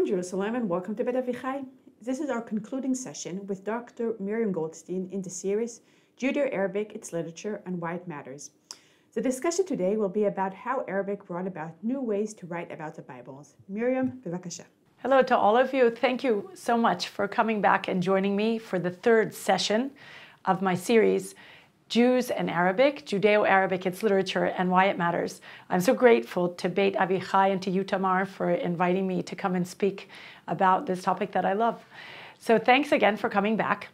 Jerusalem and welcome to Bet Avichai. This is our concluding session with Dr. Miriam Goldstein in the series Judeo-Arabic, Its Literature, and Why It Matters. The discussion today will be about how Arabic brought about new ways to write about the Bible. Miriam, bevakasha. Hello to all of you. Thank you so much for coming back and joining me for the third session of my series, Jews and Arabic, Judeo-Arabic, Its Literature, and Why It Matters. I'm so grateful to Beit Avichai and to you, Tamar, for inviting me to come and speak about this topic that I love. So thanks again for coming back.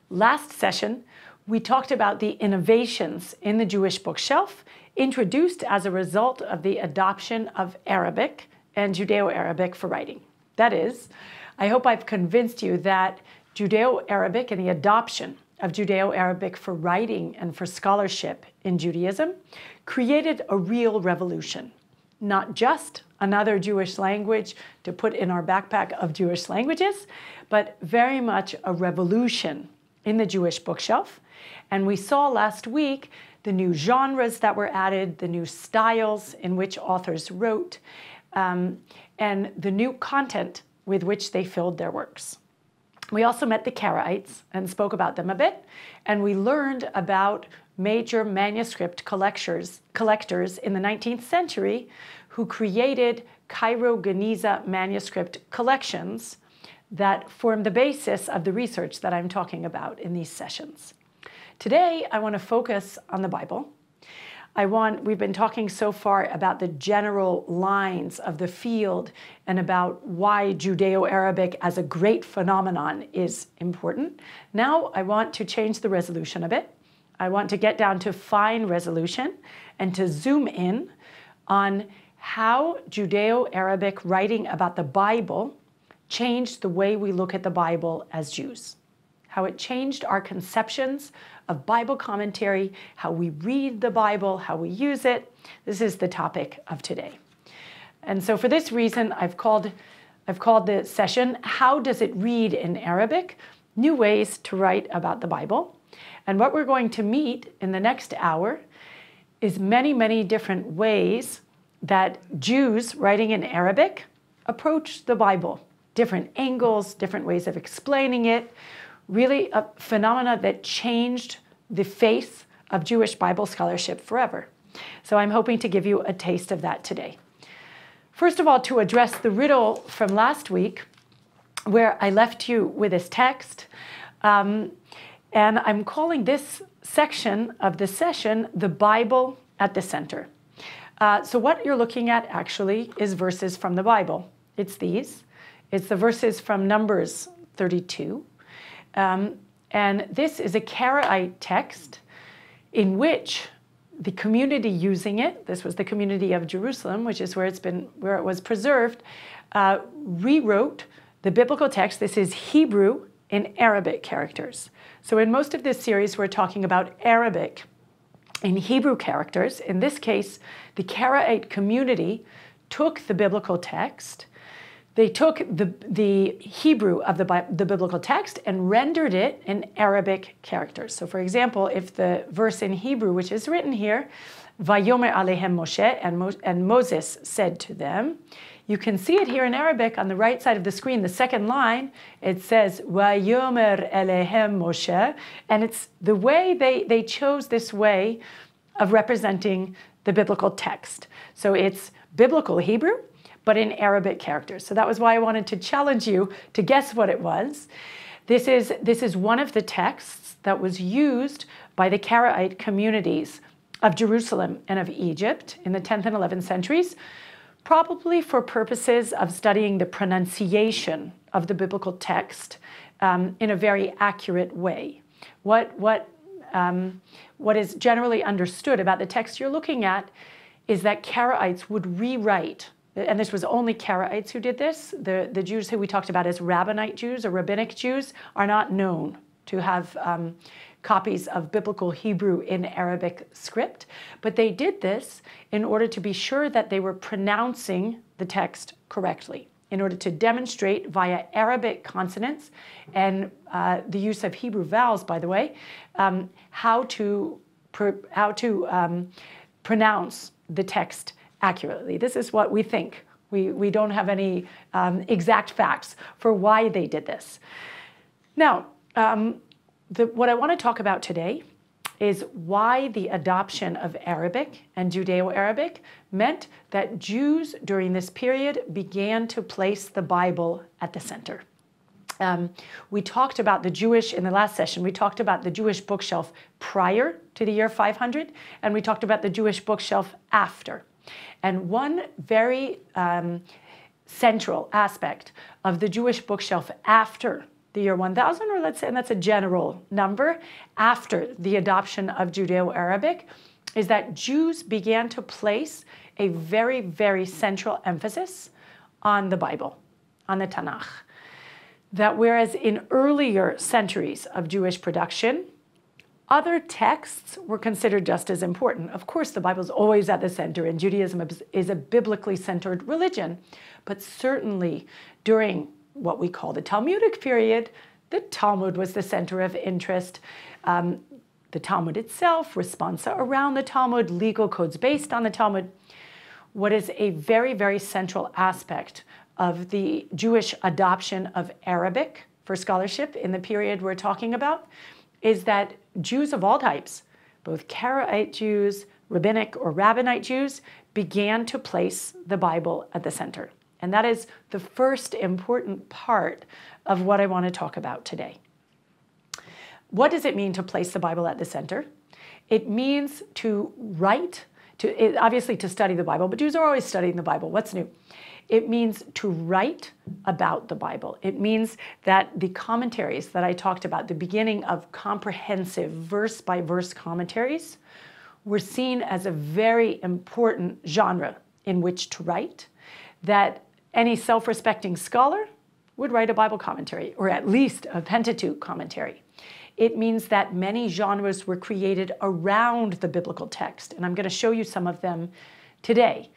Last session, we talked about the innovations in the Jewish bookshelf introduced as a result of the adoption of Arabic and Judeo-Arabic for writing. That is, I hope I've convinced you that Judeo-Arabic and the adoption of Judeo-Arabic for writing and for scholarship in Judaism created a real revolution, not just another Jewish language to put in our backpack of Jewish languages, but very much a revolution in the Jewish bookshelf. And we saw last week the new genres that were added, the new styles in which authors wrote, and the new content with which they filled their works. We also met the Karaites and spoke about them a bit, and we learned about major manuscript collectors in the 19th century who created Cairo Geniza manuscript collections that form the basis of the research that I'm talking about in these sessions. Today, I want to focus on the Bible. We've been talking so far about the general lines of the field and about why Judeo-Arabic as a great phenomenon is important. Now I want to change the resolution a bit. I want to get down to fine resolution and to zoom in on how Judeo-Arabic writing about the Bible changed the way we look at the Bible as Jews, how it changed our conceptions of Bible commentary, how we read the Bible, how we use it. This is the topic of today. And so for this reason, I've called the session, How Does It Read in Arabic? New Ways to Write About the Bible. And what we're going to meet in the next hour is many, many different ways that Jews writing in Arabic approach the Bible. Different angles, different ways of explaining it, really a phenomena that changed the face of Jewish Bible scholarship forever. So I'm hoping to give you a taste of that today. First of all, to address the riddle from last week, where I left you with this text, and I'm calling this section of the session, The Bible at the Center. So what you're looking at actually is verses from the Bible. It's these. It's the verses from Numbers 32. And this is a Karaite text in which the community using it, this was the community of Jerusalem, which is where it was preserved, rewrote the biblical text. This is Hebrew in Arabic characters. So in most of this series, we're talking about Arabic in Hebrew characters. In this case, the Karaite community took the biblical text. They took the Hebrew of the biblical text and rendered it in Arabic characters. So for example, if the verse in Hebrew, which is written here, Vayomer alehem Moshe, and Moses said to them, you can see it here in Arabic on the right side of the screen, the second line, it says, Vayomer alehem Moshe, and it's the way they chose this way of representing the biblical text. So it's biblical Hebrew, but in Arabic characters. So that was why I wanted to challenge you to guess what it was. This is one of the texts that was used by the Karaite communities of Jerusalem and of Egypt in the 10th and 11th centuries, probably for purposes of studying the pronunciation of the biblical text in a very accurate way. What is generally understood about the text you're looking at is that Karaites would rewrite, and this was only Karaites who did this. The Jews who we talked about as Rabbinite Jews or Rabbinic Jews are not known to have copies of biblical Hebrew in Arabic script, but they did this in order to be sure that they were pronouncing the text correctly, in order to demonstrate via Arabic consonants and the use of Hebrew vowels, by the way, how to pronounce the text accurately. This is what we think We don't have any exact facts for why they did this. Now, what I want to talk about today is why the adoption of Arabic and Judeo-Arabic meant that Jews during this period began to place the Bible at the center. We talked about in the last session, we talked about the Jewish bookshelf prior to the year 500, and we talked about the Jewish bookshelf after. And one very central aspect of the Jewish bookshelf after the year 1000, or let's say, and that's a general number, after the adoption of Judeo-Arabic, is that Jews began to place a very, very central emphasis on the Bible, on the Tanakh. That whereas in earlier centuries of Jewish production, other texts were considered just as important. Of course, the Bible is always at the center, and Judaism is a biblically centered religion. But certainly during what we call the Talmudic period, the Talmud was the center of interest. The Talmud itself, responsa around the Talmud, legal codes based on the Talmud. What is a very, very central aspect of the Jewish adoption of Arabic for scholarship in the period we're talking about is that Jews of all types, both Karaite Jews, rabbinic or rabbinite Jews, began to place the Bible at the center. And that is the first important part of what I want to talk about today. What does it mean to place the Bible at the center? It means to write, obviously to study the Bible, but Jews are always studying the Bible. What's new? It means to write about the Bible. It means that the commentaries that I talked about, the beginning of comprehensive verse-by-verse commentaries, were seen as a very important genre in which to write, that any self-respecting scholar would write a Bible commentary, or at least a Pentateuch commentary. It means that many genres were created around the biblical text, and I'm going to show you some of them today.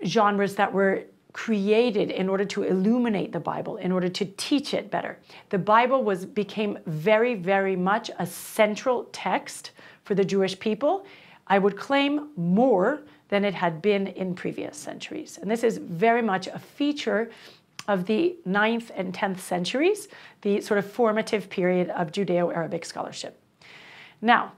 Genres that were created in order to illuminate the Bible, in order to teach it better. The Bible became very, very much a central text for the Jewish people. I would claim more than it had been in previous centuries. And this is very much a feature of the 9th and 10th centuries, the sort of formative period of Judeo-Arabic scholarship. Now,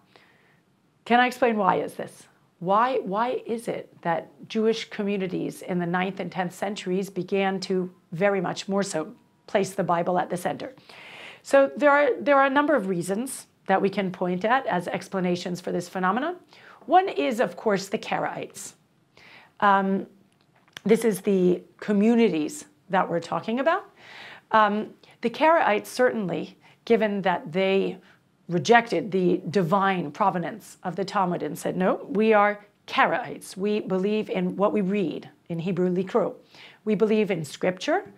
can I explain why is this? Why is it that Jewish communities in the 9th and 10th centuries began to very much more so place the Bible at the center? So there are a number of reasons that we can point at as explanations for this phenomenon. One is, of course, the Karaites. This is the communities that we're talking about. The Karaites certainly, given that they rejected the divine provenance of the Talmud and said, no, we are Karaites. We believe in what we read, in Hebrew, likro. We believe in scripture.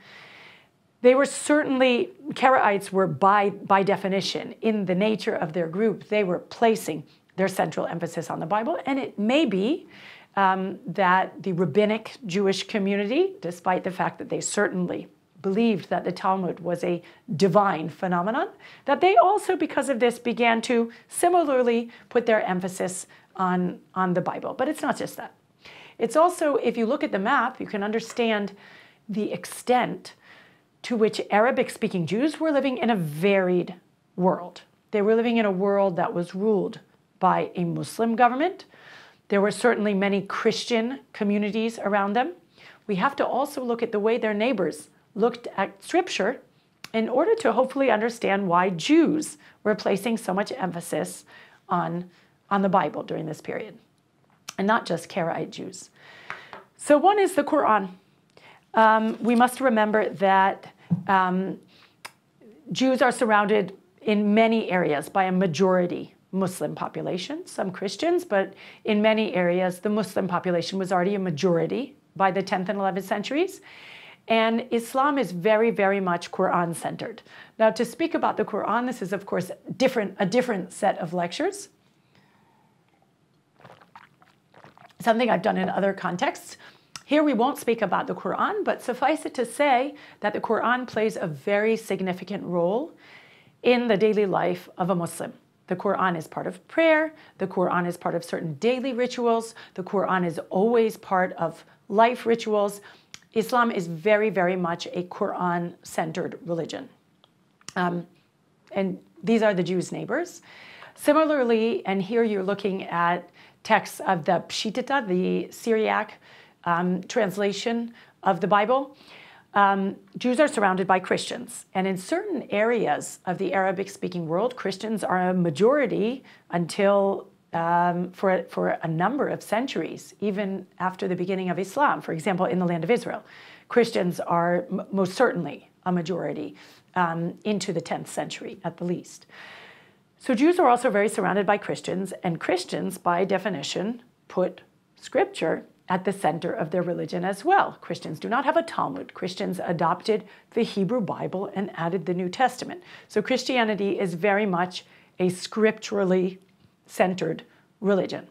They were certainly, Karaites were by definition, in the nature of their group, they were placing their central emphasis on the Bible. And it may be that the rabbinic Jewish community, despite the fact that they certainly believed that the Talmud was a divine phenomenon, that they also, because of this, began to similarly put their emphasis on the Bible. But it's not just that. It's also, if you look at the map, you can understand the extent to which Arabic-speaking Jews were living in a varied world. They were living in a world that was ruled by a Muslim government. There were certainly many Christian communities around them. We have to also look at the way their neighbors looked at scripture in order to hopefully understand why Jews were placing so much emphasis on the Bible during this period, and not just Karaite Jews. So one is the Quran. We must remember that Jews are surrounded in many areas by a majority Muslim population, some Christians, but in many areas the Muslim population was already a majority by the 10th and 11th centuries. And Islam is very, very much Quran-centered. Now, to speak about the Quran, this is, of course, a different set of lectures. Something I've done in other contexts. Here we won't speak about the Quran, but suffice it to say that the Quran plays a very significant role in the daily life of a Muslim. The Quran is part of prayer. The Quran is part of certain daily rituals. The Quran is always part of life rituals. Islam is very, very much a Quran-centered religion. And these are the Jews' neighbors. Similarly, and here you're looking at texts of the Pshitita, the Syriac translation of the Bible. Jews are surrounded by Christians. And in certain areas of the Arabic-speaking world, Christians are a majority until for a number of centuries, even after the beginning of Islam. For example, in the land of Israel, Christians are most certainly a majority into the 10th century at the least. So Jews are also very surrounded by Christians, and Christians, by definition, put Scripture at the center of their religion as well. Christians do not have a Talmud. Christians adopted the Hebrew Bible and added the New Testament. So Christianity is very much a scripturally centered religion.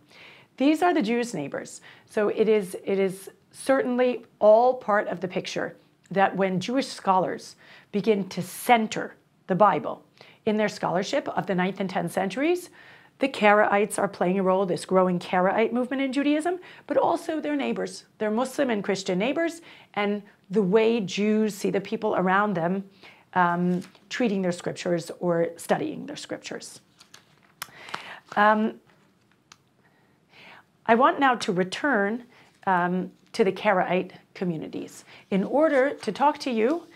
These are the Jews' neighbors. So it is certainly all part of the picture that when Jewish scholars begin to center the Bible in their scholarship of the 9th and 10th centuries, the Karaites are playing a role, this growing Karaite movement in Judaism, but also their neighbors, their Muslim and Christian neighbors, and the way Jews see the people around them treating their scriptures or studying their scriptures. I want now to return to the Karaite communities in order to talk to you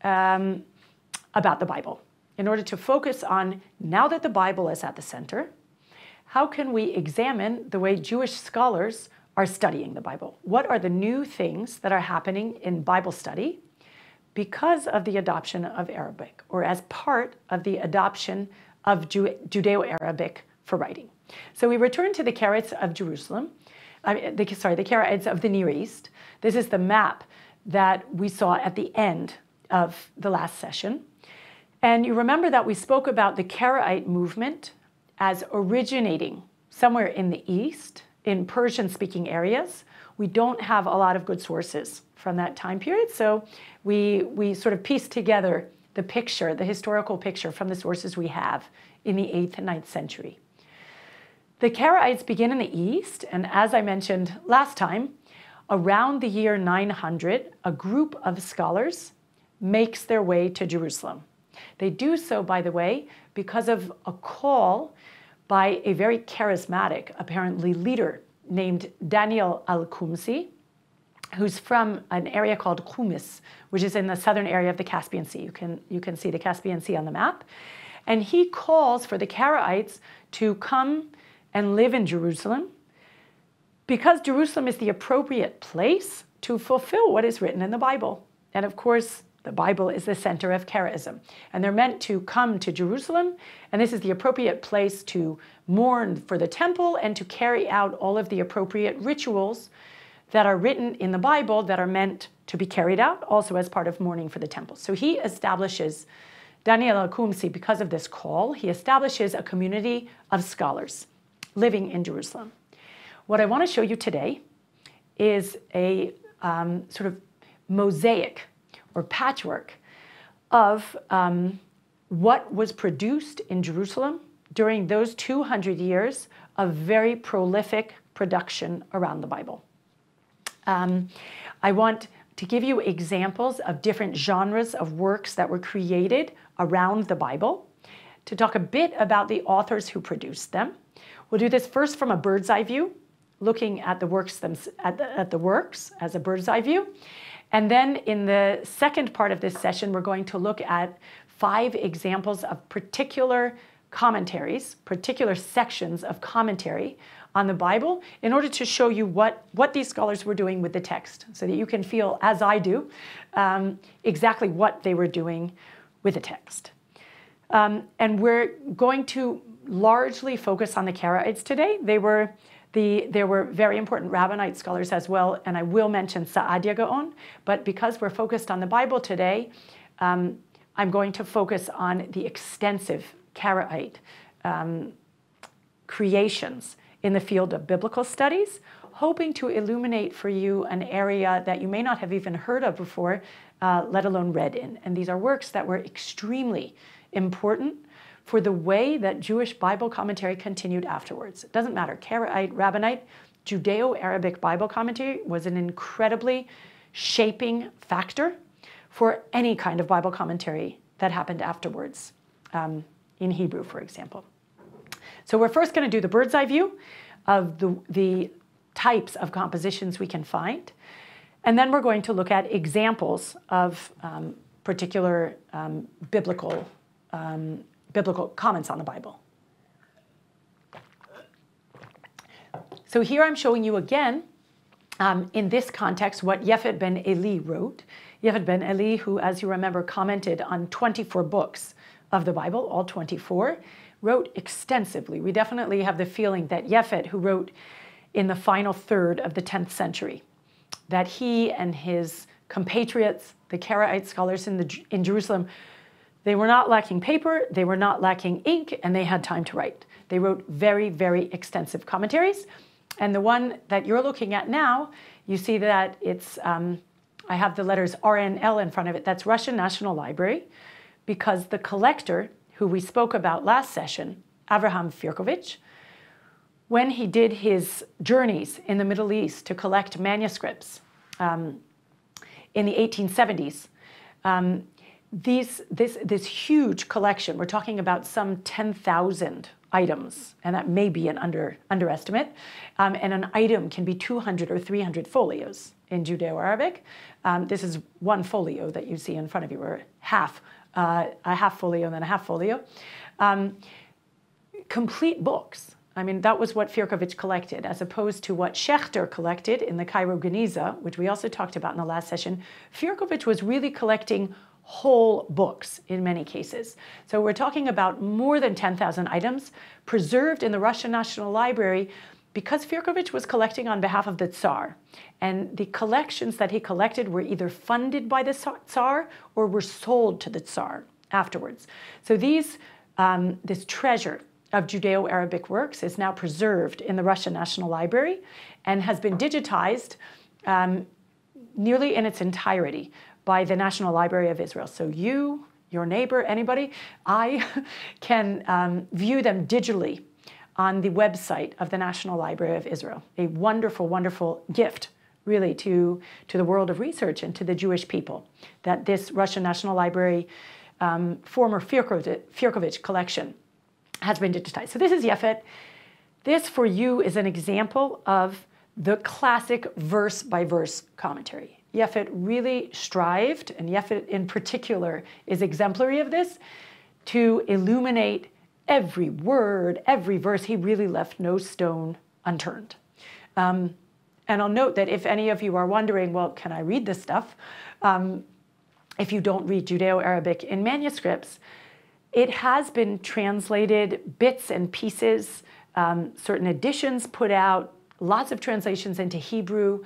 about the Bible, in order to focus on, now that the Bible is at the center, how can we examine the way Jewish scholars are studying the Bible? What are the new things that are happening in Bible study because of the adoption of Arabic, or as part of the adoption of Judeo-Arabic for writing? So we return to the Karaites of Jerusalem, the Karaites of the Near East. This is the map that we saw at the end of the last session. And you remember that we spoke about the Karaite movement as originating somewhere in the East, in Persian-speaking areas. We don't have a lot of good sources from that time period, so we sort of pieced together the picture, the historical picture, from the sources we have in the 8th and 9th century. The Karaites begin in the East, and as I mentioned last time, around the year 900, a group of scholars makes their way to Jerusalem. They do so, by the way, because of a call by a very charismatic, apparently, leader named Daniel al-Qumsi, who's from an area called Qumis, which is in the southern area of the Caspian Sea. You can see the Caspian Sea on the map. And he calls for the Karaites to come and live in Jerusalem because Jerusalem is the appropriate place to fulfill what is written in the Bible. And of course, the Bible is the center of Karaism. And they're meant to come to Jerusalem, and this is the appropriate place to mourn for the temple and to carry out all of the appropriate rituals that are written in the Bible that are meant to be carried out also as part of mourning for the temple. So he establishes, Daniel al-Qumsi, because of this call, he establishes a community of scholars living in Jerusalem. What I want to show you today is a sort of mosaic or patchwork of what was produced in Jerusalem during those 200 years of very prolific production around the Bible. I want to give you examples of different genres of works that were created around the Bible, to talk a bit about the authors who produced them. We'll do this first from a bird's eye view, looking at the works as a bird's eye view. And then in the second part of this session, we're going to look at 5 examples of particular commentaries, particular sections of commentary on the Bible, in order to show you what these scholars were doing with the text, so that you can feel, as I do, exactly what they were doing with the text. And we're going to largely focus on the Karaites today. There were very important Rabbinite scholars as well, and I will mention Saadia Gaon, but because we're focused on the Bible today, I'm going to focus on the extensive Karaite creations in the field of biblical studies, hoping to illuminate for you an area that you may not have even heard of before, let alone read in. And these are works that were extremely important for the way that Jewish Bible commentary continued afterwards. It doesn't matter, Karaite, Rabbinite, Judeo-Arabic Bible commentary was an incredibly shaping factor for any kind of Bible commentary that happened afterwards, in Hebrew, for example. So we're first going to do the bird's eye view of the types of compositions we can find. And then we're going to look at examples of particular biblical comments on the Bible. So here I'm showing you again, in this context, what Yefet ben Eli wrote. Yefet ben Eli, who, as you remember, commented on 24 books of the Bible, all 24, wrote extensively. We definitely have the feeling that Yefet, who wrote in the final third of the 10th century, that he and his compatriots, the Karaite scholars in Jerusalem, they were not lacking paper, they were not lacking ink, and they had time to write. They wrote very, very extensive commentaries. And the one that you're looking at now, you see that it's, I have the letters RNL in front of it. That's Russian National Library, because the collector, who we spoke about last session, Avraham Firkovich, when he did his journeys in the Middle East to collect manuscripts in the 1870s, this huge collection, we're talking about some 10,000 items, and that may be an underestimate, and an item can be 200 or 300 folios in Judeo-Arabic. This is one folio that you see in front of you, or a half folio and then a half folio. Complete books. I mean, that was what Firkovich collected, as opposed to what Schechter collected in the Cairo Geniza, which we also talked about in the last session. Firkovich was really collecting whole books in many cases. So we're talking about more than 10,000 items preserved in the Russian National Library because Firkovich was collecting on behalf of the Tsar. And the collections that he collected were either funded by the Tsar or were sold to the Tsar afterwards. So this treasure of Judeo-Arabic works is now preserved in the Russian National Library and has been digitized nearly in its entirety by the National Library of Israel. So you, your neighbor, anybody, I can view them digitally on the website of the National Library of Israel. A wonderful, wonderful gift, really, to the world of research and to the Jewish people, that this Russian National Library former Firkovich collection has been digitized. So this is Yefet. This, for you, is an example of the classic verse-by-verse commentary. Yefet really strived, and Yefet in particular is exemplary of this, to illuminate every word, every verse. He really left no stone unturned. And I'll note that if any of you are wondering, well, can I read this stuff? If you don't read Judeo-Arabic in manuscripts, it has been translated bits and pieces, certain editions put out, lots of translations into Hebrew,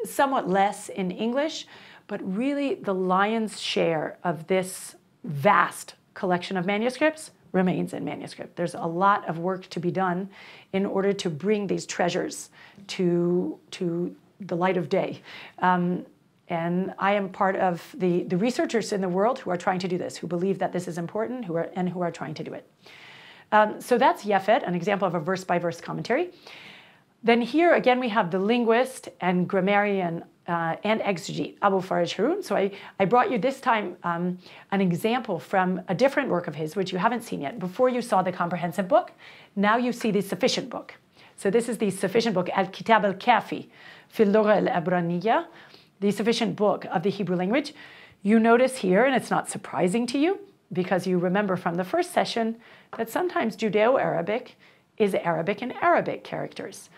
somewhat less in English, but really the lion's share of this vast collection of manuscripts remains in manuscript. There's a lot of work to be done in order to bring these treasures to the light of day. And I am part of the researchers in the world who are trying to do this, who believe that this is important, who are trying to do it. So that's Yefet, an example of a verse-by-verse commentary. Then here, again, we have the linguist and grammarian and exegete, Abu Faraj Harun. So I brought you this time an example from a different work of his, which you haven't seen yet. Before you saw the comprehensive book, now you see the sufficient book. So this is the sufficient book, Al-Kitab al-Kafi, fil Lugha al-Abraniyya, the sufficient book of the Hebrew language. You notice here, and it's not surprising to you, because you remember from the first session that sometimes Judeo-Arabic is Arabic and Arabic characters.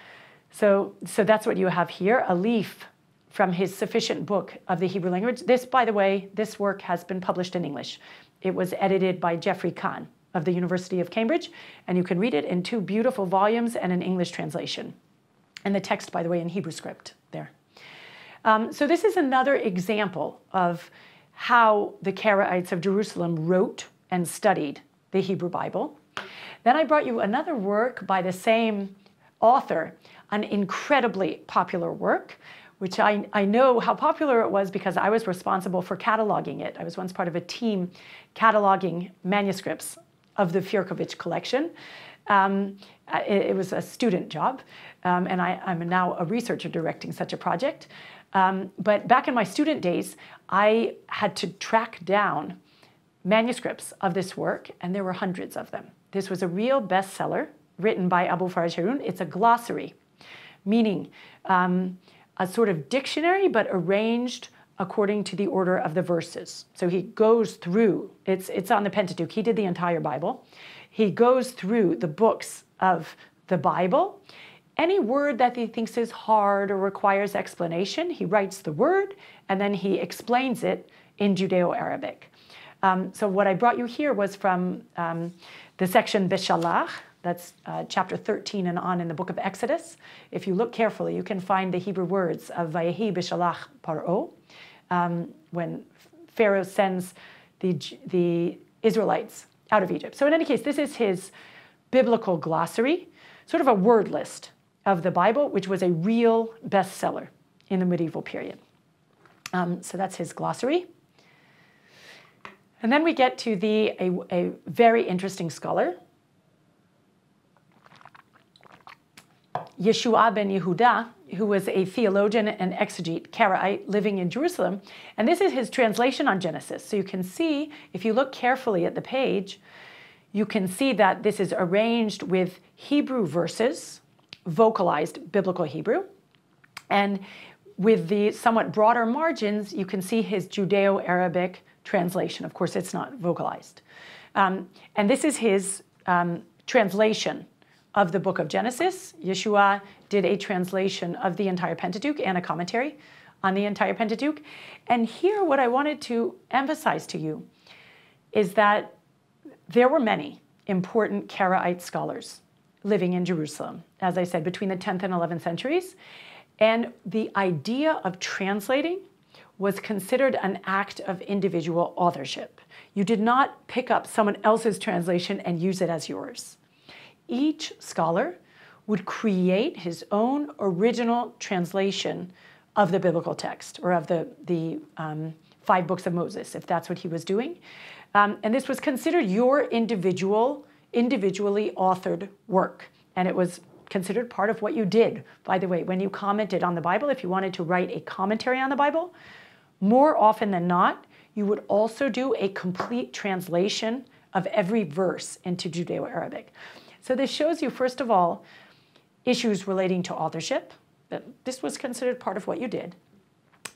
So that's what you have here, a leaf from his sufficient book of the Hebrew language. This, by the way, this work has been published in English. It was edited by Geoffrey Kahn of the University of Cambridge, and you can read it in 2 beautiful volumes and an English translation. And the text, by the way, in Hebrew script there. So this is another example of how the Karaites of Jerusalem wrote and studied the Hebrew Bible. Then I brought you another work by the same author, an incredibly popular work, which I know how popular it was because I was responsible for cataloging it. I was once part of a team cataloging manuscripts of the Firkovich collection. It was a student job, and I'm now a researcher directing such a project. But back in my student days, I had to track down manuscripts of this work, and there were hundreds of them. This was a real bestseller written by Abu Faraj Harun. It's a glossary, meaning a sort of dictionary, but arranged according to the order of the verses. So he goes through, it's on the Pentateuch. He did the entire Bible. He goes through the books of the Bible. Any word that he thinks is hard or requires explanation, he writes the word, and then he explains it in Judeo-Arabic. So what I brought you here was from the section Beshalach, that's chapter 13 and on in the book of Exodus. If you look carefully, you can find the Hebrew words of Vayehi Beshalach Paro, when Pharaoh sends the Israelites out of Egypt. So in any case, this is his biblical glossary, sort of a word list of the Bible, which was a real bestseller in the medieval period. So that's his glossary. And then we get to a very interesting scholar, Yeshua ben Yehuda, who was a theologian and exegete, Karaite, living in Jerusalem. And this is his translation on Genesis. So you can see, if you look carefully at the page, you can see that this is arranged with Hebrew verses, vocalized biblical Hebrew. And with the somewhat broader margins, you can see his Judeo-Arabic translation. Of course, it's not vocalized. And this is his translation of the book of Genesis. Yeshua did a translation of the entire Pentateuch and a commentary on the entire Pentateuch. And here, what I wanted to emphasize to you is that there were many important Karaite scholars living in Jerusalem, as I said, between the 10th and 11th centuries. And the idea of translating was considered an act of individual authorship. You did not pick up someone else's translation and use it as yours. Each scholar would create his own original translation of the biblical text, or of the 5 books of Moses, if that's what he was doing. And this was considered your individually authored work. And it was considered part of what you did. By the way, when you commented on the Bible, if you wanted to write a commentary on the Bible, more often than not, you would also do a complete translation of every verse into Judeo-Arabic. So this shows you, first of all, issues relating to authorship, that this was considered part of what you did.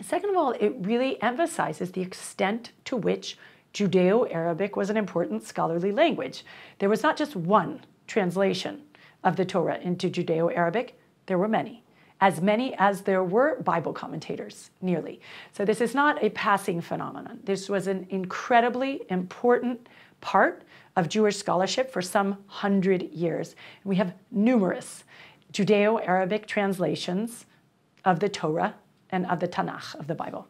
Second of all, it really emphasizes the extent to which Judeo-Arabic was an important scholarly language. There was not just one translation of the Torah into Judeo-Arabic, there were many as there were Bible commentators, nearly. So this is not a passing phenomenon. This was an incredibly important part of Jewish scholarship for some 100 years. We have numerous Judeo-Arabic translations of the Torah and of the Tanakh, of the Bible.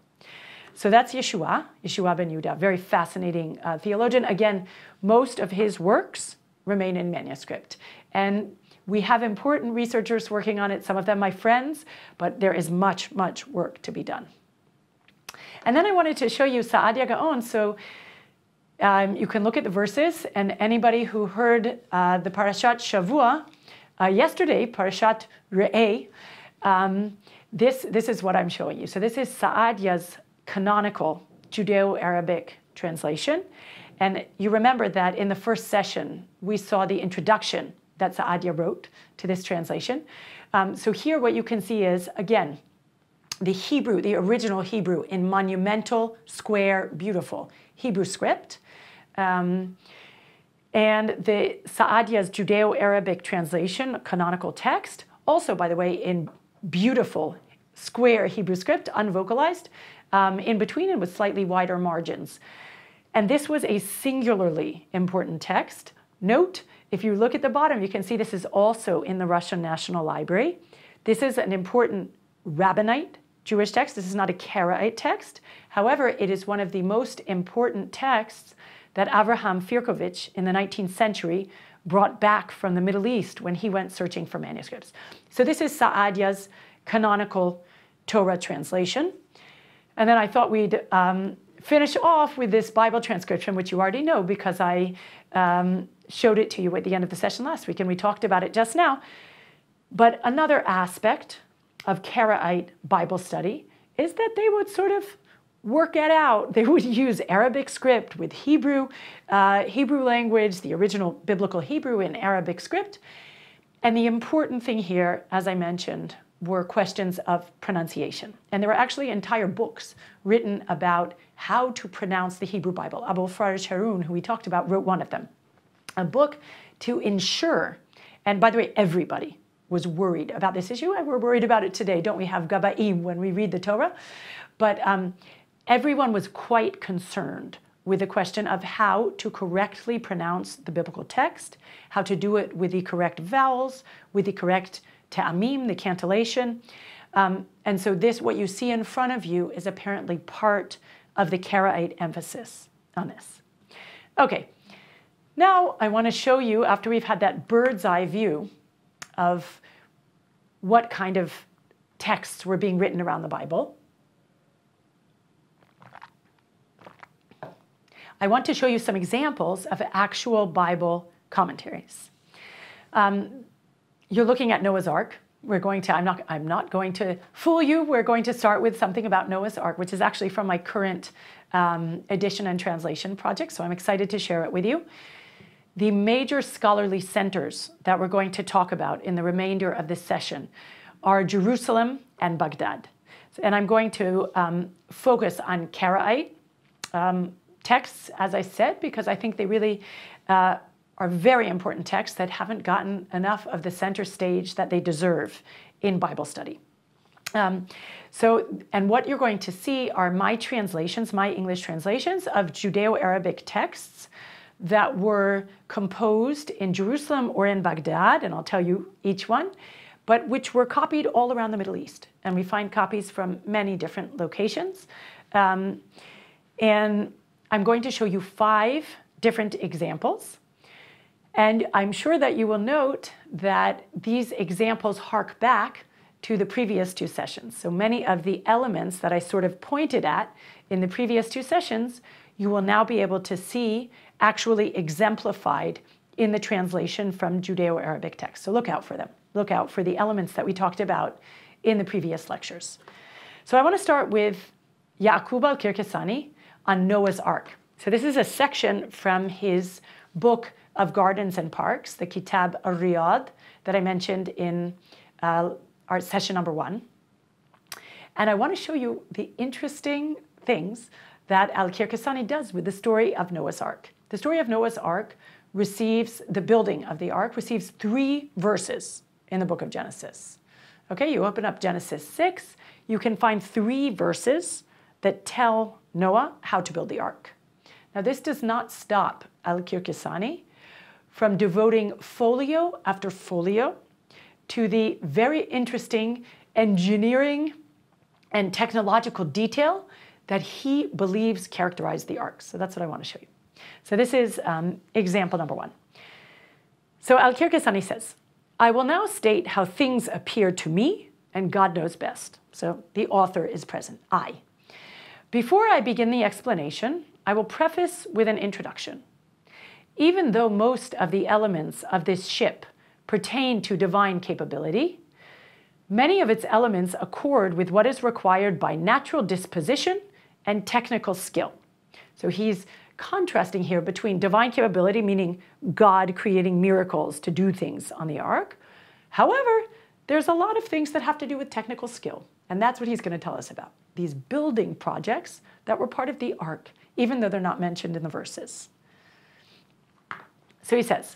So that's Yeshua ben Yehuda, very fascinating theologian. Again, most of his works remain in manuscript. And we have important researchers working on it, some of them my friends, but there is much, much work to be done. And then I wanted to show you Saadia Gaon. So you can look at the verses, and anybody who heard the Parashat Shavua yesterday, Parashat Re'eh, this is what I'm showing you. So this is Saadia's canonical Judeo-Arabic translation. And you remember that in the first session, we saw the introduction that Saadia wrote to this translation. So here what you can see is, again, the Hebrew, the original Hebrew in monumental, square, beautiful Hebrew script. And the Saadia's Judeo-Arabic translation, canonical text, also, by the way, in beautiful, square Hebrew script, unvocalized, in between and with slightly wider margins. And this was a singularly important text. Note, if you look at the bottom, you can see this is also in the Russian National Library. This is an important rabbinite Jewish text. This is not a Karaite text. However, it is one of the most important texts that Avraham Firkovich in the 19th century brought back from the Middle East when he went searching for manuscripts. So this is Saadia's canonical Torah translation. And then I thought we'd finish off with this Bible transcription, which you already know because I showed it to you at the end of the session last week, and we talked about it just now. But another aspect of Karaite Bible study is that they would sort of work it out. They would use Arabic script with Hebrew language, the original biblical Hebrew in Arabic script. And the important thing here, as I mentioned, were questions of pronunciation. And there were actually entire books written about how to pronounce the Hebrew Bible. Abu Faraj Harun, who we talked about, wrote one of them. A book to ensure, and by the way, everybody was worried about this issue, and we're worried about it today. Don't we have Gabaim when we read the Torah? But everyone was quite concerned with the question of how to correctly pronounce the biblical text, how to do it with the correct vowels, with the correct ta'amim, the cantillation. And so this, what you see in front of you, is apparently part of the Karaite emphasis on this. Okay, now I want to show you, after we've had that bird's eye view of what kind of texts were being written around the Bible, I want to show you some examples of actual Bible commentaries. You're looking at Noah's Ark. We're going to, I'm not going to fool you. We're going to start with something about Noah's Ark, which is actually from my current edition and translation project, so I'm excited to share it with you. The major scholarly centers that we're going to talk about in the remainder of this session are Jerusalem and Baghdad. And I'm going to focus on Karaite texts, as I said, because I think they really are very important texts that haven't gotten enough of the center stage that they deserve in Bible study. And what you're going to see are my translations, my English translations of Judeo-Arabic texts that were composed in Jerusalem or in Baghdad, and I'll tell you each one, but which were copied all around the Middle East. And we find copies from many different locations. And I'm going to show you 5 different examples. And I'm sure that you will note that these examples hark back to the previous 2 sessions. So many of the elements that I sort of pointed at in the previous 2 sessions, you will now be able to see actually exemplified in the translation from Judeo-Arabic text. So look out for them. Look out for the elements that we talked about in the previous lectures. So I want to start with Yaqub al-Kirkasani on Noah's Ark. So this is a section from his book of Gardens and Parks, the Kitab al-Riyad, that I mentioned in our session number 1. And I want to show you the interesting things that al-Kirkasani does with the story of Noah's Ark. The story of Noah's Ark receives, the building of the Ark receives 3 verses in the book of Genesis. Okay, you open up Genesis 6, you can find 3 verses that tell Noah how to build the Ark. Now this does not stop al-Kirkasani from devoting folio after folio to the very interesting engineering and technological detail that he believes characterize the Ark. So that's what I want to show you. So this is example number 1. So al-Kirkasani says, I will now state how things appear to me, and God knows best. So the author is present, I. Before I begin the explanation, I will preface with an introduction. Even though most of the elements of this ship pertain to divine capability, many of its elements accord with what is required by natural disposition and technical skill. So he's contrasting here between divine capability, meaning God creating miracles to do things on the Ark. However, there's a lot of things that have to do with technical skill, and that's what he's going to tell us about. These building projects that were part of the Ark, even though they're not mentioned in the verses. So he says,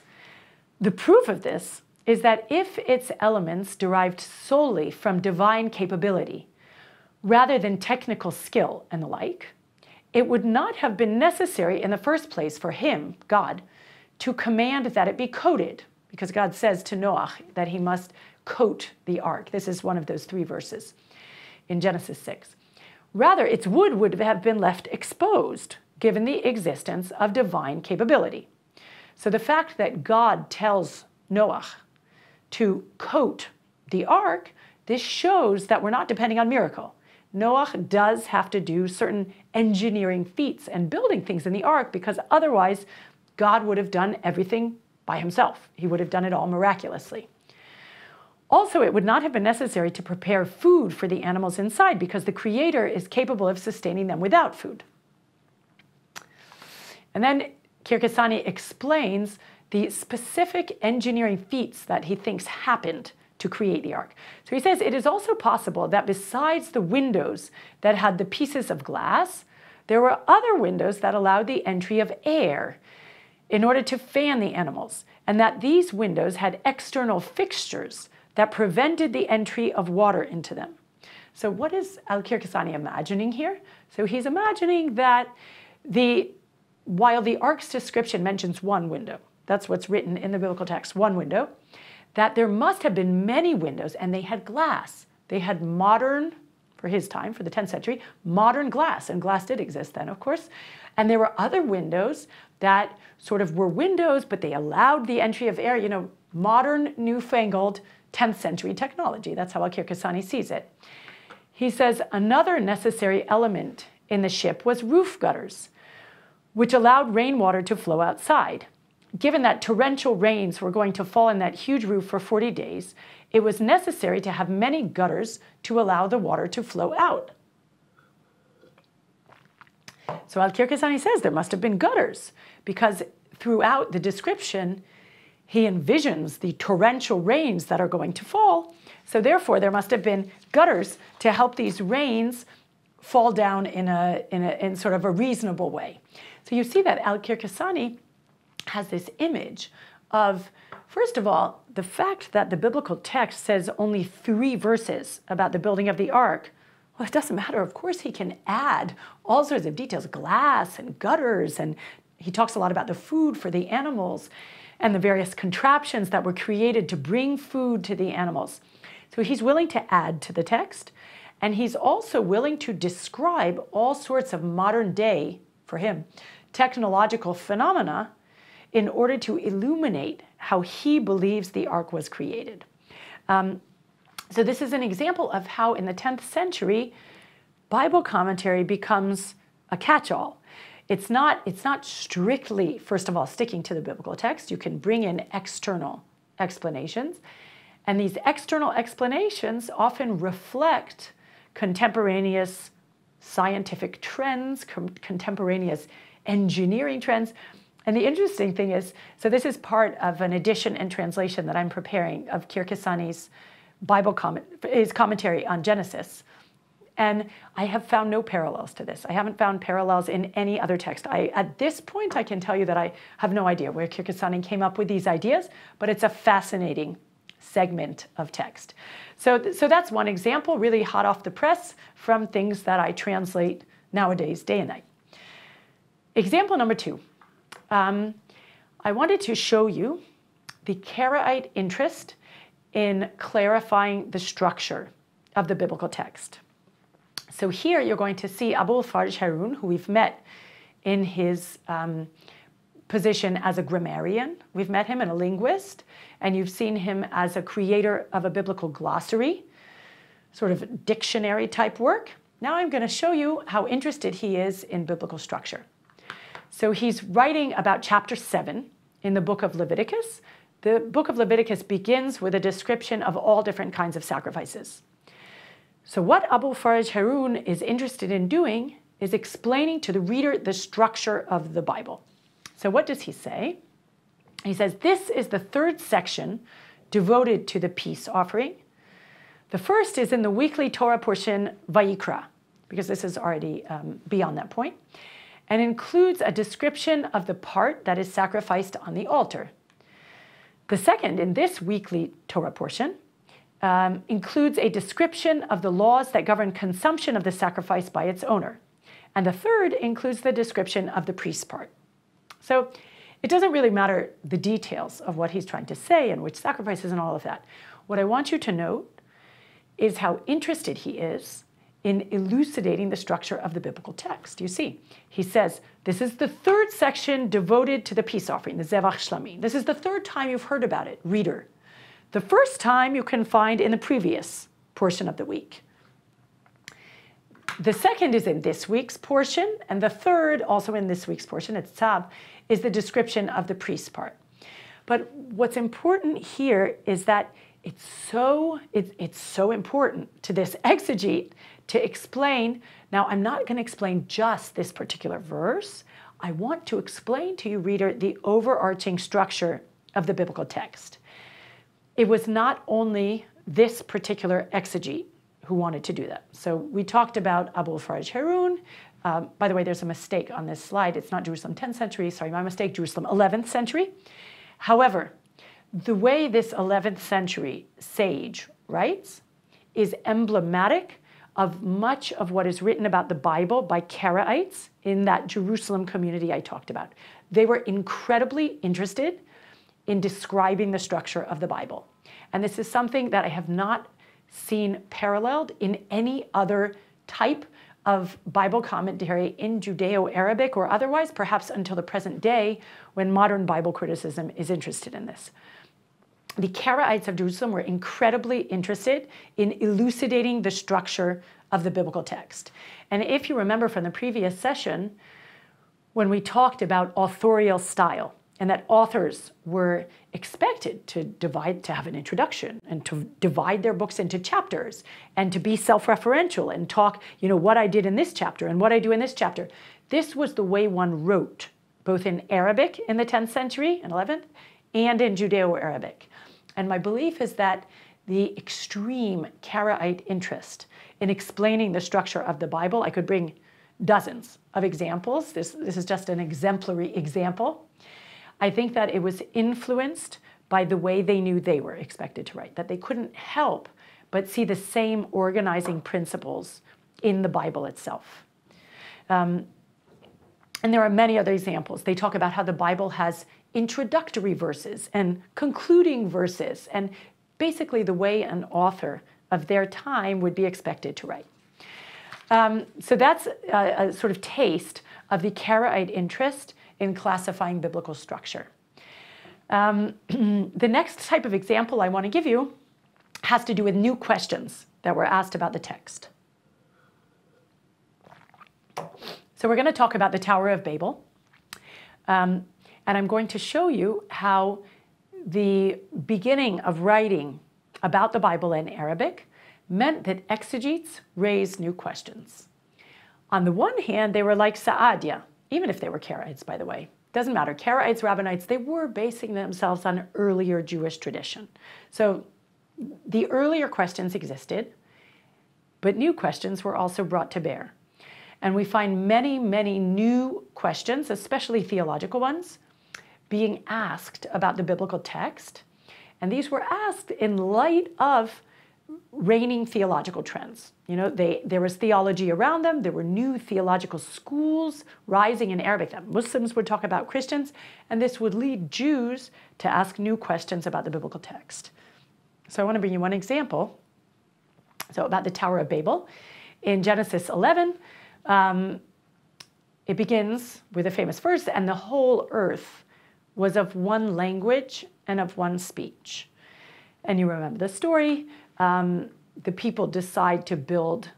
the proof of this is that if its elements derived solely from divine capability, rather than technical skill and the like, it would not have been necessary in the first place for him, God, to command that it be coated, because God says to Noah that he must coat the Ark. This is one of those 3 verses in Genesis 6. Rather, its wood would have been left exposed, given the existence of divine capability. So the fact that God tells Noah to coat the Ark, this shows that we're not depending on miracle. Noah does have to do certain engineering feats and building things in the Ark, because otherwise God would have done everything by himself. He would have done it all miraculously. Also, it would not have been necessary to prepare food for the animals inside because the Creator is capable of sustaining them without food. And then Kirkasani explains the specific engineering feats that he thinks happened to create the ark. So he says it is also possible that besides the windows that had the pieces of glass, there were other windows that allowed the entry of air in order to fan the animals, and that these windows had external fixtures that prevented the entry of water into them. So what is Al-Kirkasani imagining here? So he's imagining that while the ark's description mentions one window, that's what's written in the biblical text, one window, that there must have been many windows, and they had glass. They had modern, for his time, for the 10th century, modern glass, and glass did exist then, of course. And there were other windows that sort of were windows, but they allowed the entry of air, modern, newfangled 10th century technology. That's how Al-Kirkasani sees it. He says another necessary element in the ship was roof gutters, which allowed rainwater to flow outside. Given that torrential rains were going to fall in that huge roof for 40 days, it was necessary to have many gutters to allow the water to flow out. So Al-Kirkasani says there must have been gutters because throughout the description, he envisions the torrential rains that are going to fall. So therefore, there must have been gutters to help these rains fall down in sort of a reasonable way. So you see that Al-Kirkasani has this image of, first of all, the fact that the biblical text says only 3 verses about the building of the ark. Well, it doesn't matter. Of course, he can add all sorts of details, glass and gutters, and he talks a lot about the food for the animals and the various contraptions that were created to bring food to the animals. So he's willing to add to the text, and he's also willing to describe all sorts of modern day, for him, technological phenomena in order to illuminate how he believes the ark was created. So this is an example of how in the 10th century, Bible commentary becomes a catch-all. It's not strictly, first of all, sticking to the biblical text. You can bring in external explanations. And these external explanations often reflect contemporaneous scientific trends, contemporaneous engineering trends. And the interesting thing is, so this is part of an edition and translation that I'm preparing of Kirkasani's his commentary on Genesis. And I have found no parallels to this. I haven't found parallels in any other text. At this point, I can tell you that I have no idea where Kirkasani came up with these ideas, but it's a fascinating segment of text. So that's one example, really hot off the press from things that I translate nowadays, day and night. Example number 2. I wanted to show you the Karaite interest in clarifying the structure of the biblical text. So here you're going to see Abul Farj Harun, who we've met in his position as a grammarian. We've met him as a linguist, and you've seen him as a creator of a biblical glossary, sort of dictionary type work. Now I'm going to show you how interested he is in biblical structure. So he's writing about chapter 7 in the book of Leviticus. The book of Leviticus begins with a description of all different kinds of sacrifices. So what Abul Faraj Harun is interested in doing is explaining to the reader the structure of the Bible. So what does he say? He says, this is the 3rd section devoted to the peace offering. The first is in the weekly Torah portion, Vayikra, because this is already beyond that point, and includes a description of the part that is sacrificed on the altar. The second, in this weekly Torah portion, includes a description of the laws that govern consumption of the sacrifice by its owner. And the third includes the description of the priest's part. So it doesn't really matter the details of what he's trying to say and which sacrifices and all of that. What I want you to note is how interested he is in elucidating the structure of the biblical text. You see, he says, this is the 3rd section devoted to the peace offering, the Zevach Shlamim. This is the 3rd time you've heard about it, reader. The first time you can find in the previous portion of the week. The second is in this week's portion, and the third, also in this week's portion, it's Tzav, is the description of the priest's part. But what's important here is that it's so important to this exegete to explain. Now, I'm not going to explain just this particular verse. I want to explain to you, reader, the overarching structure of the biblical text. It was not only this particular exegete who wanted to do that. So we talked about Abul Faraj Harun. By the way, there's a mistake on this slide. It's not Jerusalem 10th century. Sorry, my mistake, Jerusalem 11th century. However, the way this 11th century sage writes is emblematic of much of what is written about the Bible by Karaites in that Jerusalem community I talked about. They were incredibly interested in describing the structure of the Bible. And this is something that I have not seen paralleled in any other type of Bible commentary in Judeo-Arabic or otherwise, perhaps until the present day when modern Bible criticism is interested in this. The Karaites of Jerusalem were incredibly interested in elucidating the structure of the biblical text. And if you remember from the previous session, when we talked about authorial style, and that authors were expected to have an introduction and to divide their books into chapters and to be self-referential and talk, what I did in this chapter and what I do in this chapter. This was the way one wrote, both in Arabic in the 10th century and 11th and in Judeo-Arabic. And my belief is that the extreme Karaite interest in explaining the structure of the Bible, I could bring dozens of examples. This is just an exemplary example. I think that it was influenced by the way they knew they were expected to write, that they couldn't help but see the same organizing principles in the Bible itself. And there are many other examples. They talk about how the Bible has introductory verses and concluding verses, and basically the way an author of their time would be expected to write. So that's a sort of taste of the Karaite interest in classifying biblical structure. The next type of example I want to give you has to do with new questions that were asked about the text. So we're going to talk about the Tower of Babel. And I'm going to show you how the beginning of writing about the Bible in Arabic meant that exegetes raised new questions. On the one hand, they were like Sa'adia, even if they were Karaites, by the way. Doesn't matter. Karaites, Rabbinites, they were basing themselves on earlier Jewish tradition. So the earlier questions existed, but new questions were also brought to bear. And we find many, many new questions, especially theological ones, being asked about the biblical text. And these were asked in light of reigning theological trends. There was theology around them. There were new theological schools rising in Arabic that Muslims would talk about Christians, and this would lead Jews to ask new questions about the biblical text. So I want to bring you one example. So about the Tower of Babel. In Genesis 11, it begins with a famous verse, and the whole earth was of one language and of one speech. And you remember the story. The people decide to build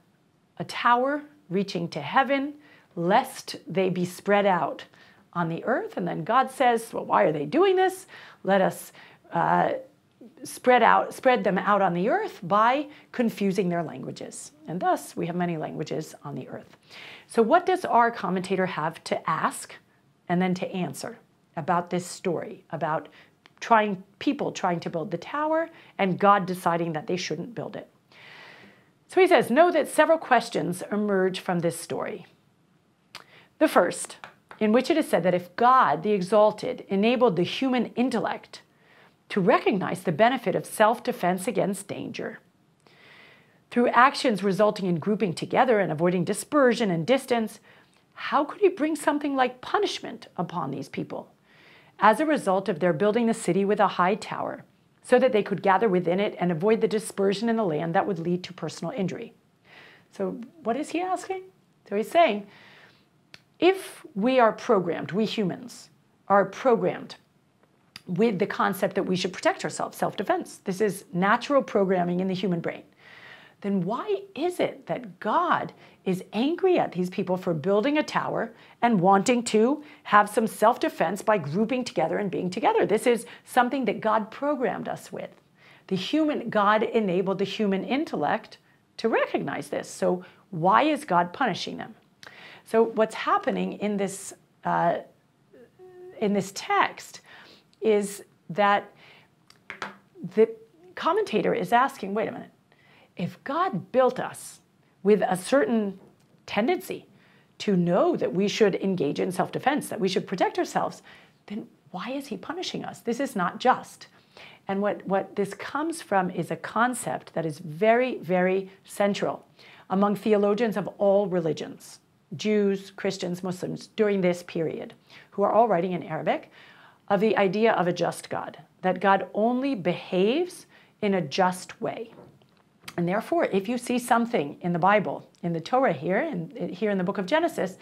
a tower reaching to heaven, lest they be spread out on the earth. And then God says, well, why are they doing this? Let us spread them out on the earth by confusing their languages. And thus, we have many languages on the earth. So what does our commentator have to ask and then to answer about this story, about people trying to build the tower and God deciding that they shouldn't build it? So he says, know that several questions emerge from this story. The first, in which it is said that if God, the exalted, enabled the human intellect to recognize the benefit of self-defense against danger, through actions resulting in grouping together and avoiding dispersion and distance, how could he bring something like punishment upon these people as a result of their building the city with a high tower, so that they could gather within it and avoid the dispersion in the land that would lead to personal injury? So what is he asking? So he's saying, if we are programmed, we humans are programmed with the concept that we should protect ourselves, self-defense. This is natural programming in the human brain. then why is it that God is angry at these people for building a tower and wanting to have some self-defense by grouping together and being together? This is something that God programmed us with. God enabled the human intellect to recognize this. So why is God punishing them? So what's happening in this text is that the commentator is asking, wait a minute, if God built us with a certain tendency to know that we should engage in self-defense, that we should protect ourselves, then why is he punishing us? This is not just. And what this comes from is a concept that is very, very central among theologians of all religions, Jews, Christians, Muslims, during this period, who are all writing in Arabic, of the idea of a just God, that God only behaves in a just way. And therefore, if you see something in the Bible, in the Torah here in the book of Genesis,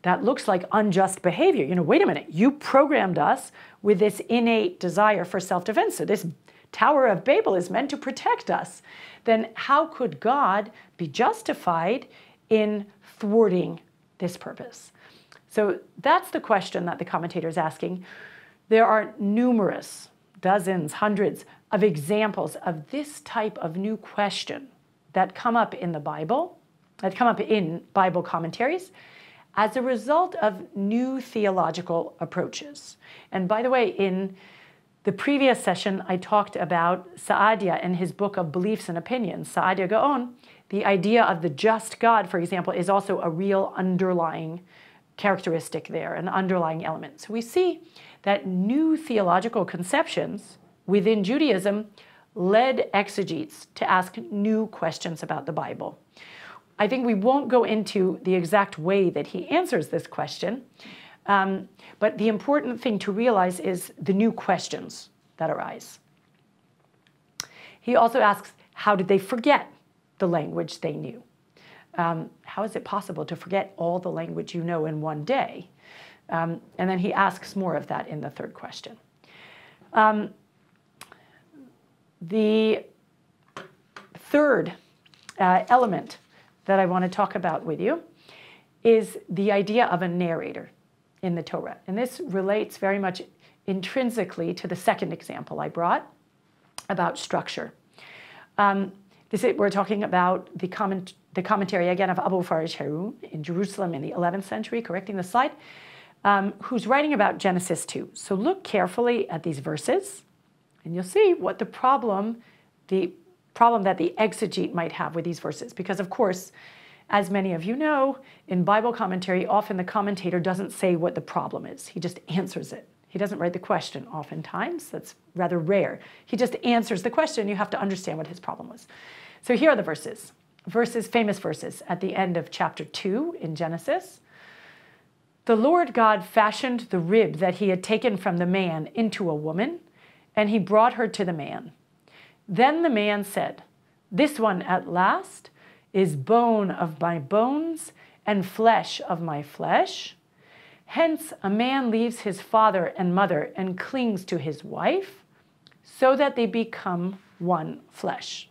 that looks like unjust behavior, wait a minute, you programmed us with this innate desire for self-defense. So this Tower of Babel is meant to protect us. Then how could God be justified in thwarting this purpose? So that's the question that the commentator is asking. There are numerous, dozens, hundreds of examples of this type of new question that come up in the Bible, that come up in Bible commentaries, as a result of new theological approaches. And by the way, in the previous session, I talked about Saadia and his book of Beliefs and Opinions, Saadia Gaon. The idea of the just God, for example, is also a real underlying characteristic there, an underlying element. So we see that new theological conceptions within Judaism led exegetes to ask new questions about the Bible. I think we won't go into the exact way that he answers this question, but the important thing to realize is the new questions that arise. He also asks, how did they forget the language they knew? How is it possible to forget all the language you know in one day? And then he asks more of that in the third question. The third element that I want to talk about with you is the idea of a narrator in the Torah. And this relates very much intrinsically to the second example I brought about structure. We're talking about the commentary again of Abu Faraj Harun in Jerusalem in the 11th century, correcting the slide, who's writing about Genesis 2. So look carefully at these verses, and you'll see what the problem that the exegete might have with these verses. Because of course, as many of you know, in Bible commentary, often the commentator doesn't say what the problem is. He just answers it. He doesn't write the question oftentimes. That's rather rare. He just answers the question. You have to understand what his problem was. So here are the verses. Famous verses at the end of chapter 2 in Genesis. The Lord God fashioned the rib that he had taken from the man into a woman, and he brought her to the man. Then the man said, this one at last is bone of my bones and flesh of my flesh. Hence a man leaves his father and mother and clings to his wife, so that they become one flesh.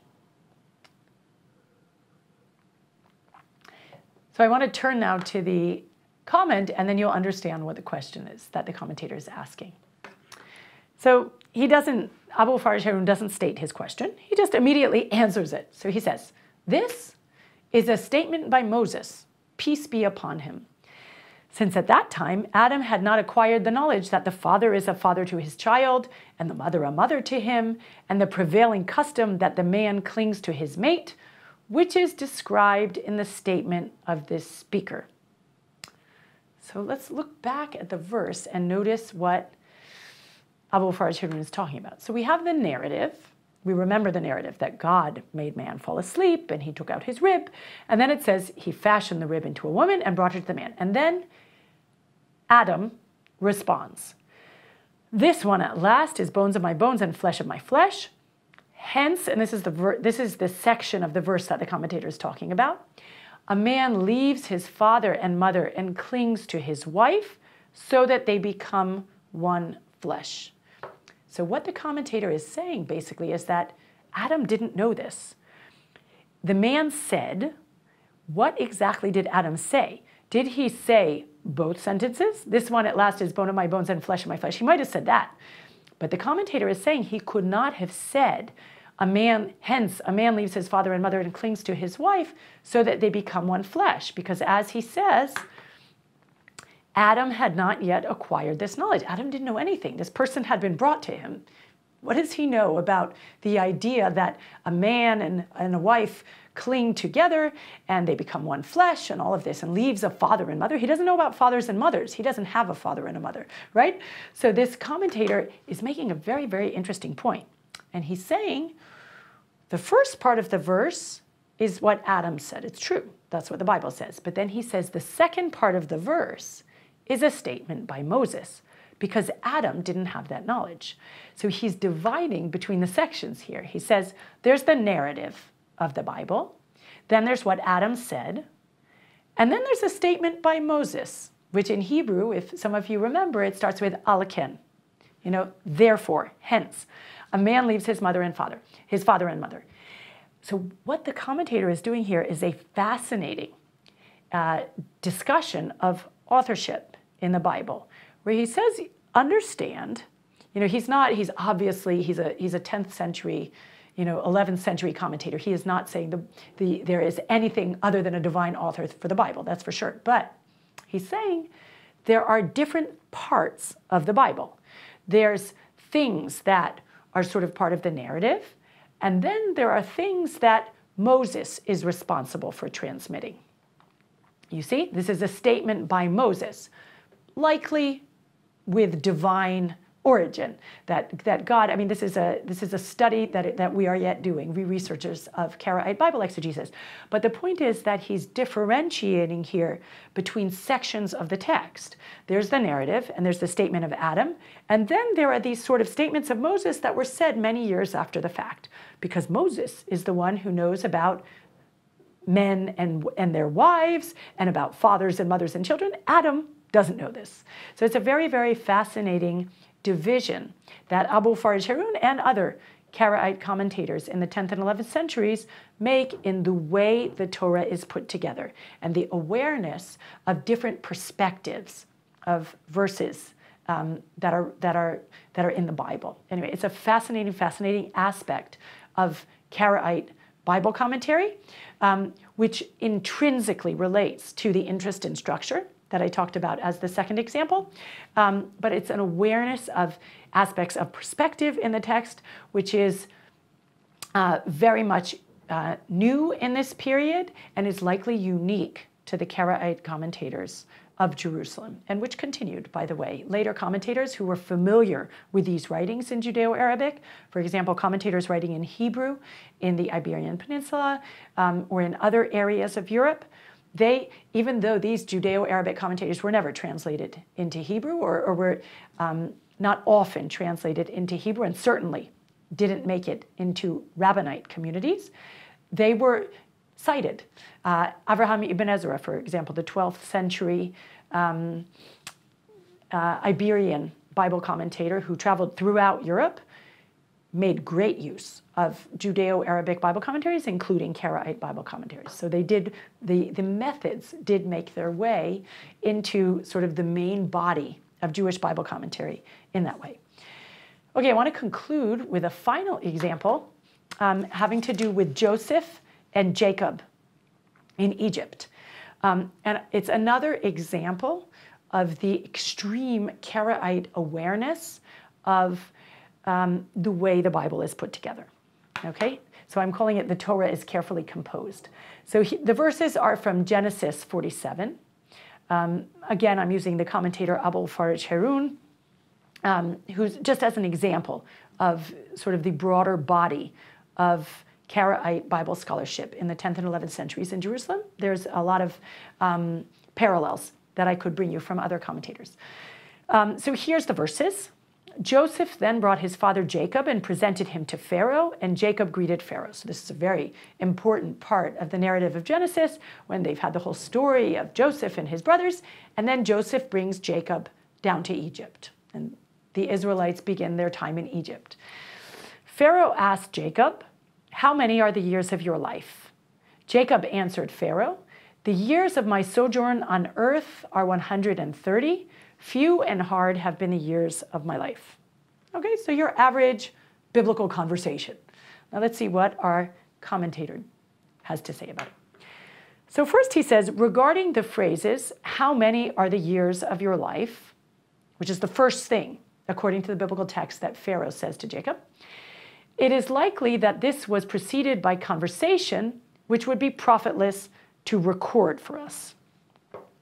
So I want to turn now to the comment, and then you'll understand what the question is that the commentator is asking. So Abu Faraj Harun doesn't state his question. He just immediately answers it. So he says, this is a statement by Moses, peace be upon him. Since at that time, Adam had not acquired the knowledge that the father is a father to his child, and the mother a mother to him, and the prevailing custom that the man clings to his mate, which is described in the statement of this speaker. So let's look back at the verse and notice what Abu Faraj Harun is talking about. So we have the narrative. We remember the narrative that God made man fall asleep and he took out his rib. And then it says he fashioned the rib into a woman and brought her to the man. And then Adam responds, this one at last is bones of my bones and flesh of my flesh. Hence, and this is the section of the verse that the commentator is talking about, a man leaves his father and mother and clings to his wife so that they become one flesh. So what the commentator is saying basically is that Adam didn't know this. the man said, what exactly did Adam say? Did he say both sentences? This one at last is bone of my bones and flesh of my flesh. He might have said that. But the commentator is saying he could not have said, hence a man leaves his father and mother and clings to his wife so that they become one flesh. Because as he says, Adam had not yet acquired this knowledge. Adam didn't know anything. This person had been brought to him. What does he know about the idea that a man and a wife cling together and they become one flesh and all of this, and leaves a father and mother? He doesn't know about fathers and mothers. He doesn't have a father and a mother, right? So this commentator is making a very, very interesting point. And he's saying the first part of the verse is what Adam said. It's true. That's what the Bible says. But then he says the second part of the verse is a statement by Moses, because Adam didn't have that knowledge. So he's dividing between the sections here. He says there's the narrative of the Bible, then there's what Adam said, and then there's a statement by Moses, which in Hebrew, if some of you remember, it starts with alaken, therefore, hence. A man leaves his father and mother. So what the commentator is doing here is a fascinating discussion of authorship in the Bible, where he says, understand, he's a 10th century, 11th century commentator. He is not saying there is anything other than a divine author for the Bible, that's for sure. But he's saying there are different parts of the Bible. There's things that are sort of part of the narrative, and then there are things that Moses is responsible for transmitting. You see, this is a statement by Moses, likely with divine origin, that God, this is a study that we are yet doing, we researchers of Karaite Bible exegesis. But the point is that he's differentiating here between sections of the text. There's the narrative, and there's the statement of Adam, and then there are these sort of statements of Moses that were said many years after the fact, because Moses is the one who knows about men and their wives, and about fathers and mothers and children. Adam doesn't know this. So it's a very, very fascinating division that Abu Faraj Harun and other Karaite commentators in the 10th and 11th centuries make in the way the Torah is put together, and the awareness of different perspectives of verses that are in the Bible. Anyway, it's a fascinating aspect of Karaite Bible commentary, which intrinsically relates to the interest in structure that I talked about as the second example. But it's an awareness of aspects of perspective in the text, which is very much new in this period and is likely unique to the Karaite commentators of Jerusalem, and which continued, by the way. Later commentators who were familiar with these writings in Judeo-Arabic, for example, commentators writing in Hebrew in the Iberian Peninsula or in other areas of Europe, even though these Judeo-Arabic commentators were never translated into Hebrew or were not often translated into Hebrew, and certainly didn't make it into rabbinite communities, they were cited. Avraham ibn Ezra, for example, the 12th century Iberian Bible commentator who traveled throughout Europe, made great use of Judeo-Arabic Bible commentaries, including Karaite Bible commentaries. So they did, the methods did make their way into sort of the main body of Jewish Bible commentary in that way. Okay, I want to conclude with a final example having to do with Joseph and Jacob in Egypt. And it's another example of the extreme Karaite awareness of the way the Bible is put together. Okay, so I'm calling it the Torah is carefully composed. So the verses are from Genesis 47. Again, I'm using the commentator Abu Faraj Harun, who's just as an example of sort of the broader body of Karaite Bible scholarship in the 10th and 11th centuries in Jerusalem. There's a lot of parallels that I could bring you from other commentators. So here's the verses. Joseph then brought his father Jacob and presented him to Pharaoh, and Jacob greeted Pharaoh. So this is a very important part of the narrative of Genesis, when they've had the whole story of Joseph and his brothers, and then Joseph brings Jacob down to Egypt, and the Israelites begin their time in Egypt. Pharaoh asked Jacob, "How many are the years of your life?" Jacob answered Pharaoh, "The years of my sojourn on earth are 130. Few and hard have been the years of my life." Okay, so your average biblical conversation. Now let's see what our commentator has to say about it. So first he says, regarding the phrases, "How many are the years of your life?" which is the first thing, according to the biblical text, that Pharaoh says to Jacob, "It is likely that this was preceded by conversation, which would be profitless to record for us."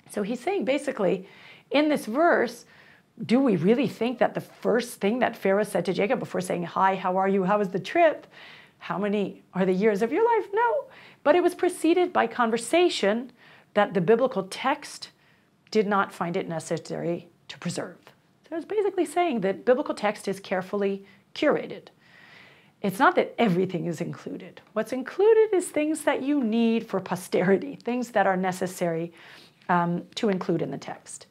So he's saying basically, in this verse, do we really think that the first thing that Pharaoh said to Jacob before saying, "Hi, how are you? How was the trip? How many are the years of your life?" No, but it was preceded by conversation that the biblical text did not find it necessary to preserve. So it's basically saying that biblical text is carefully curated. It's not that everything is included. What's included is things that you need for posterity, things that are necessary to include in the text.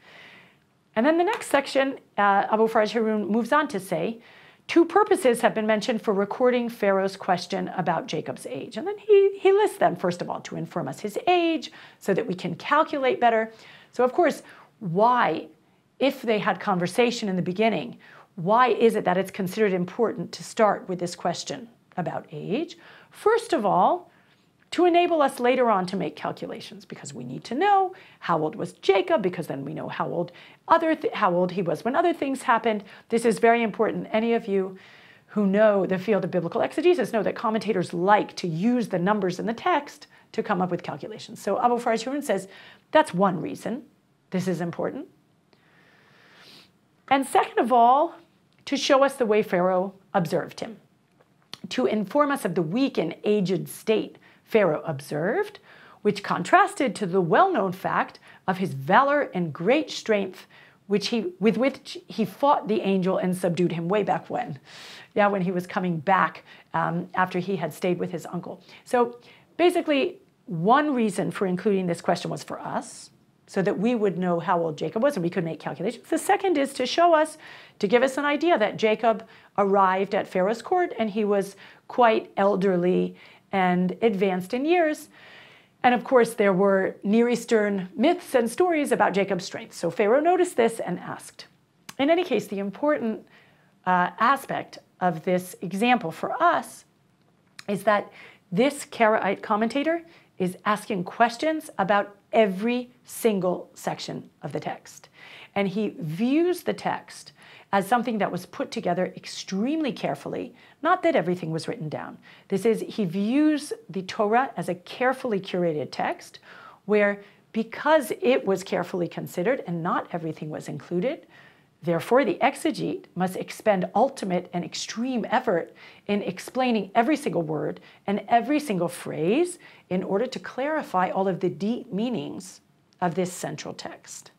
And then the next section, Abu Faraj Harun moves on to say, two purposes have been mentioned for recording Pharaoh's question about Jacob's age. And then he lists them, first of all, to inform us his age so that we can calculate better. So of course, why, if they had conversation in the beginning, why is it that it's considered important to start with this question about age? First of all, to enable us later on to make calculations, because we need to know how old was Jacob, because then we know how old he was when other things happened. This is very important. Any of you who know the field of biblical exegesis know that commentators like to use the numbers in the text to come up with calculations. So Abu Faraj Harun says that's one reason this is important. And second of all, to show us the way Pharaoh observed him, to inform us of the weak and aged state Pharaoh observed, which contrasted to the well-known fact of his valor and great strength with which he fought the angel and subdued him way back when. Yeah, when he was coming back after he had stayed with his uncle. So basically, one reason for including this question was for us, so that we would know how old Jacob was and we could make calculations. The second is to show us, to give us an idea that Jacob arrived at Pharaoh's court and he was quite elderly and advanced in years. And of course, there were Near Eastern myths and stories about Jacob's strength. So Pharaoh noticed this and asked. In any case, the important aspect of this example for us is that this Karaite commentator is asking questions about every single section of the text. And he views the text as something that was put together extremely carefully, not that everything was written down. He views the Torah as a carefully curated text where, because it was carefully considered and not everything was included, therefore the exegete must expend ultimate and extreme effort in explaining every single word and every single phrase in order to clarify all of the deep meanings of this central text.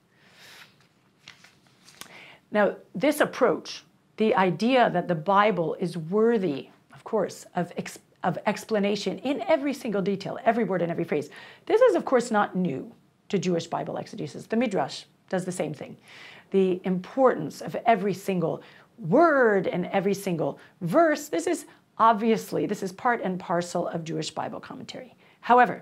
Now, this approach, the idea that the Bible is worthy, of course, of explanation in every single detail, every word and every phrase, this is, of course, not new to Jewish Bible exegesis. The Midrash does the same thing. The importance of every single word and every single verse, this is part and parcel of Jewish Bible commentary. However,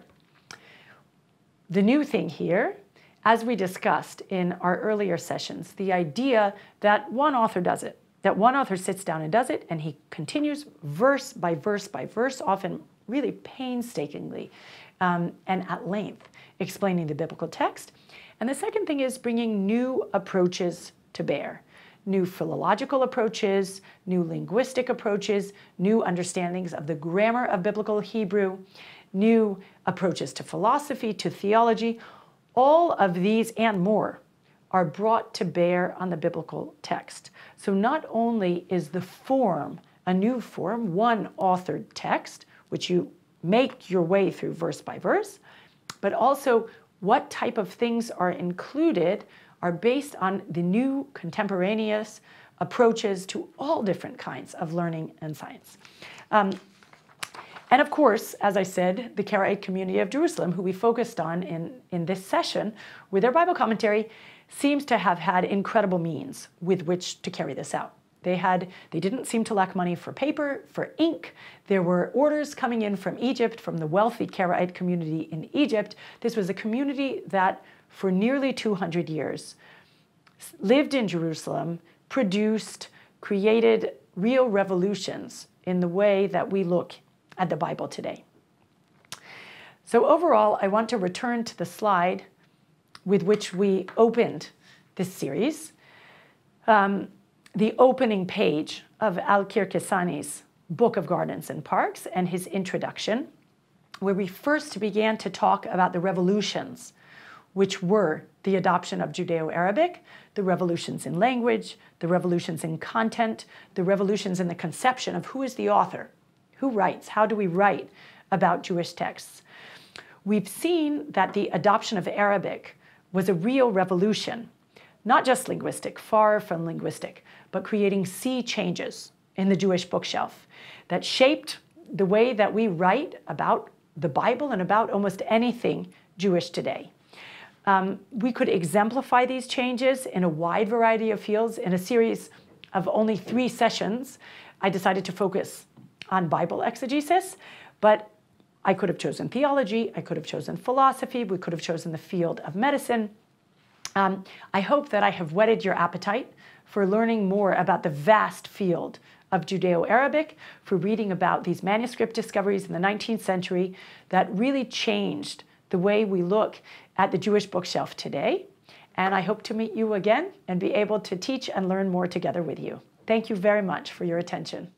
the new thing here, as we discussed in our earlier sessions, the idea that one author does it, that one author sits down and does it, and he continues verse by verse by verse, often really painstakingly and at length, explaining the biblical text. And the second thing is bringing new approaches to bear, new philological approaches, new linguistic approaches, new understandings of the grammar of biblical Hebrew, new approaches to philosophy, to theology. All of these and more are brought to bear on the biblical text. So not only is the form a new form, one authored text, which you make your way through verse by verse, but also what type of things are included are based on the new contemporaneous approaches to all different kinds of learning and science. And of course, as I said, the Karaite community of Jerusalem, who we focused on in this session with their Bible commentary, seems to have had incredible means with which to carry this out. They didn't seem to lack money for paper, for ink. There were orders coming in from Egypt, from the wealthy Karaite community in Egypt. This was a community that for nearly 200 years lived in Jerusalem, produced, created real revolutions in the way that we look at the Bible today. So overall, I want to return to the slide with which we opened this series. The opening page of Al-Kirkasani's Book of Gardens and Parks and his introduction, where we first began to talk about the revolutions, which were the adoption of Judeo-Arabic, the revolutions in language, the revolutions in content, the revolutions in the conception of who is the author, who writes, how do we write about Jewish texts. We've seen that the adoption of Arabic was a real revolution, not just linguistic, far from linguistic, but creating sea changes in the Jewish bookshelf that shaped the way that we write about the Bible and about almost anything Jewish today. We could exemplify these changes in a wide variety of fields. In a series of only 3 sessions, I decided to focus on Bible exegesis, but I could have chosen theology, I could have chosen philosophy, we could have chosen the field of medicine. I hope that I have whetted your appetite for learning more about the vast field of Judeo-Arabic, for reading about these manuscript discoveries in the 19th century that really changed the way we look at the Jewish bookshelf today. And I hope to meet you again and be able to teach and learn more together with you. Thank you very much for your attention.